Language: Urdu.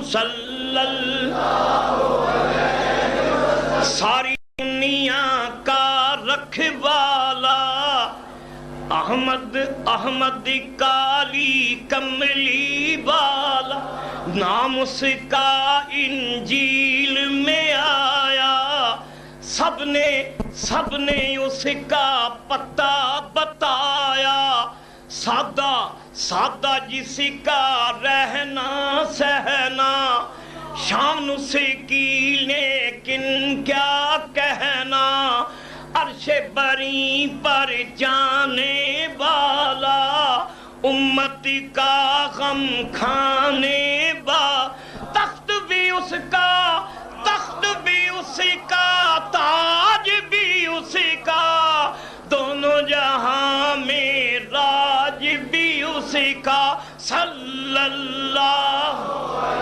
صلی اللہ علیہ وسلم ساری دنیا کا رکھوالا احمد احمد کالی کملی والا نام اس کا انجیل میں آیا سب نے اس کا پتہ بتایا سادہ جس کا رہنا سہنا شان اس کی لیکن کیا کہنا عرش بری پر جانے والا امت کا غم کھانے